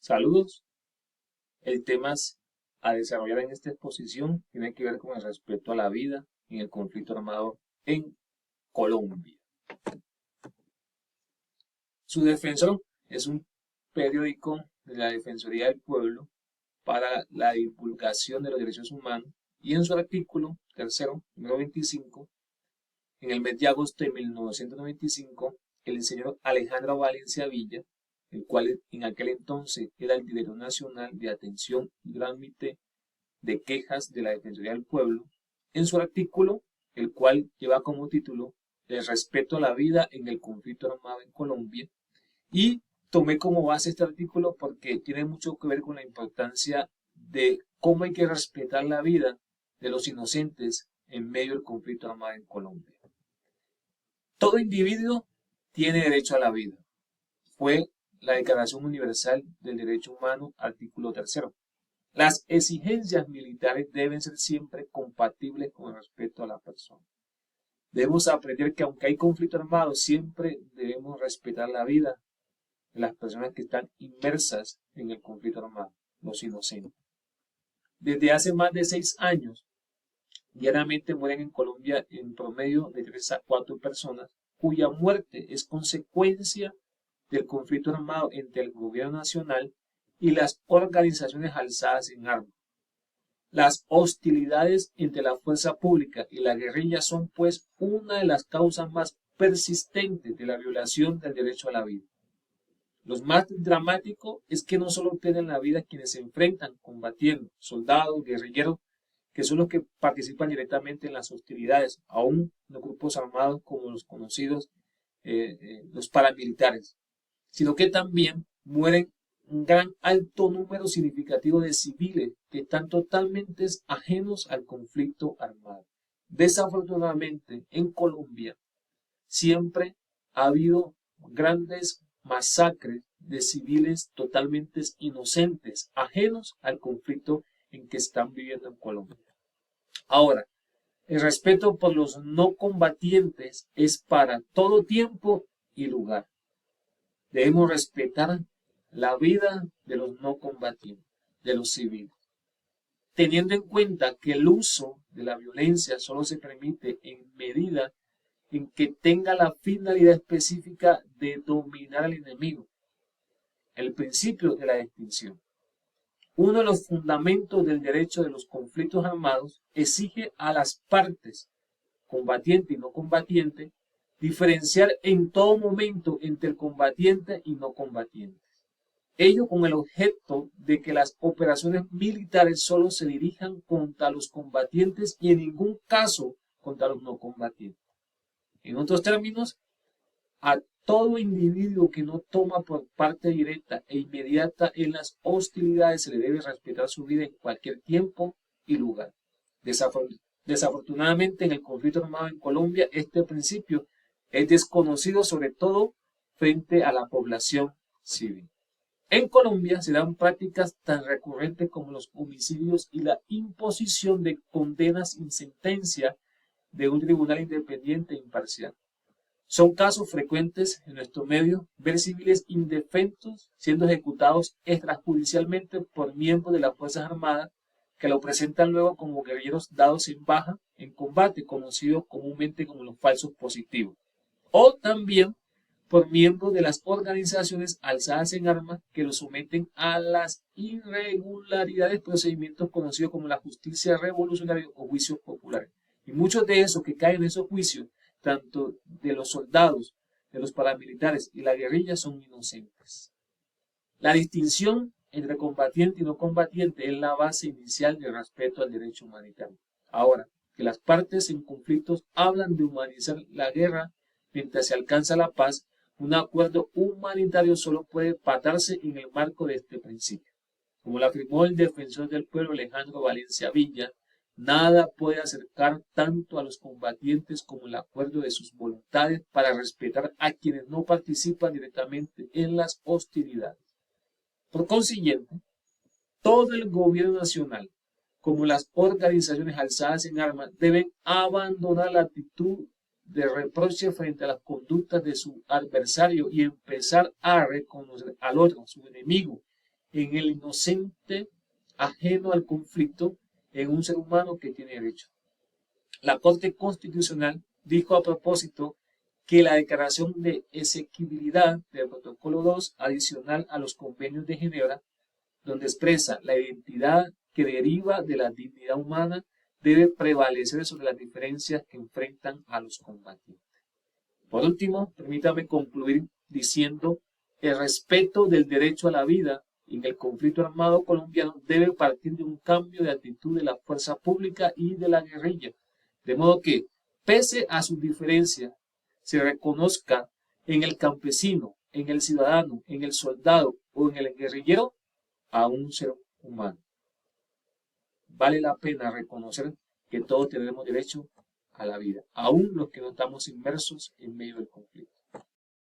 Saludos. El tema a desarrollar en esta exposición tiene que ver con el respeto a la vida en el conflicto armado en Colombia. Su Defensor es un periódico de la Defensoría del Pueblo para la divulgación de los derechos humanos y en su artículo tercero, número 25, en el mes de agosto de 1995, el señor Alejandro Valencia Villa, el cual en aquel entonces era el director nacional de atención y trámite de quejas de la Defensoría del Pueblo, en su artículo, el cual lleva como título El respeto a la vida en el conflicto armado en Colombia, y tomé como base este artículo porque tiene mucho que ver con la importancia de cómo hay que respetar la vida de los inocentes en medio del conflicto armado en Colombia. Todo individuo tiene derecho a la vida. Fue la Declaración Universal del Derecho Humano, artículo tercero. Las exigencias militares deben ser siempre compatibles con el respeto a la persona. Debemos aprender que aunque hay conflicto armado, siempre debemos respetar la vida de las personas que están inmersas en el conflicto armado, los inocentes. Desde hace más de 6 años, diariamente mueren en Colombia en promedio de 3 a 4 personas, cuya muerte es consecuencia del conflicto armado entre el gobierno nacional y las organizaciones alzadas en armas. Las hostilidades entre la fuerza pública y la guerrilla son, pues, una de las causas más persistentes de la violación del derecho a la vida. Lo más dramático es que no solo pierden la vida quienes se enfrentan combatiendo, soldados, guerrilleros, que son los que participan directamente en las hostilidades, aún los grupos armados como los conocidos, los paramilitares, sino que también mueren un gran alto número significativo de civiles que están totalmente ajenos al conflicto armado. Desafortunadamente, en Colombia siempre ha habido grandes masacres de civiles totalmente inocentes, ajenos al conflicto en que están viviendo en Colombia. Ahora, el respeto por los no combatientes es para todo tiempo y lugar. Debemos respetar la vida de los no combatientes, de los civiles, teniendo en cuenta que el uso de la violencia solo se permite en medida en que tenga la finalidad específica de dominar al enemigo. El principio de la extinción. Uno de los fundamentos del derecho de los conflictos armados exige a las partes, combatiente y no combatiente, diferenciar en todo momento entre el combatiente y no combatiente. Ello con el objeto de que las operaciones militares solo se dirijan contra los combatientes y en ningún caso contra los no combatientes. En otros términos, a todo individuo que no toma por parte directa e inmediata en las hostilidades se le debe respetar su vida en cualquier tiempo y lugar. Desafortunadamente, en el conflicto armado en Colombia, este principio es desconocido, sobre todo frente a la población civil. En Colombia se dan prácticas tan recurrentes como los homicidios y la imposición de condenas sin sentencia de un tribunal independiente e imparcial. Son casos frecuentes en nuestro medio ver civiles indefensos siendo ejecutados extrajudicialmente por miembros de las Fuerzas Armadas que lo presentan luego como guerrilleros dados en baja en combate, conocidos comúnmente como los falsos positivos. O también por miembros de las organizaciones alzadas en armas que los someten a las irregularidades de procedimientos conocidos como la justicia revolucionaria o juicios populares. Y muchos de esos que caen en esos juicios, tanto de los soldados, de los paramilitares y la guerrilla, son inocentes. La distinción entre combatiente y no combatiente es la base inicial del respeto al derecho humanitario. Ahora, que las partes en conflictos hablan de humanizar la guerra mientras se alcanza la paz, un acuerdo humanitario solo puede patarse en el marco de este principio. Como lo afirmó el defensor del pueblo Alejandro Valencia Villa, nada puede acercar tanto a los combatientes como el acuerdo de sus voluntades para respetar a quienes no participan directamente en las hostilidades. Por consiguiente, todo el gobierno nacional, como las organizaciones alzadas en armas, deben abandonar la actitud de reproche frente a las conductas de su adversario y empezar a reconocer al otro, su enemigo, en el inocente ajeno al conflicto en un ser humano que tiene derecho. La Corte Constitucional dijo a propósito que la declaración de exequibilidad del Protocolo 2 adicional a los convenios de Ginebra, donde expresa la identidad que deriva de la dignidad humana, debe prevalecer sobre las diferencias que enfrentan a los combatientes. Por último, permítame concluir diciendo el respeto del derecho a la vida en el conflicto armado colombiano debe partir de un cambio de actitud de la fuerza pública y de la guerrilla, de modo que, pese a sus diferencias, se reconozca en el campesino, en el ciudadano, en el soldado o en el guerrillero a un ser humano. Vale la pena reconocer que todos tenemos derecho a la vida, aun los que no estamos inmersos en medio del conflicto.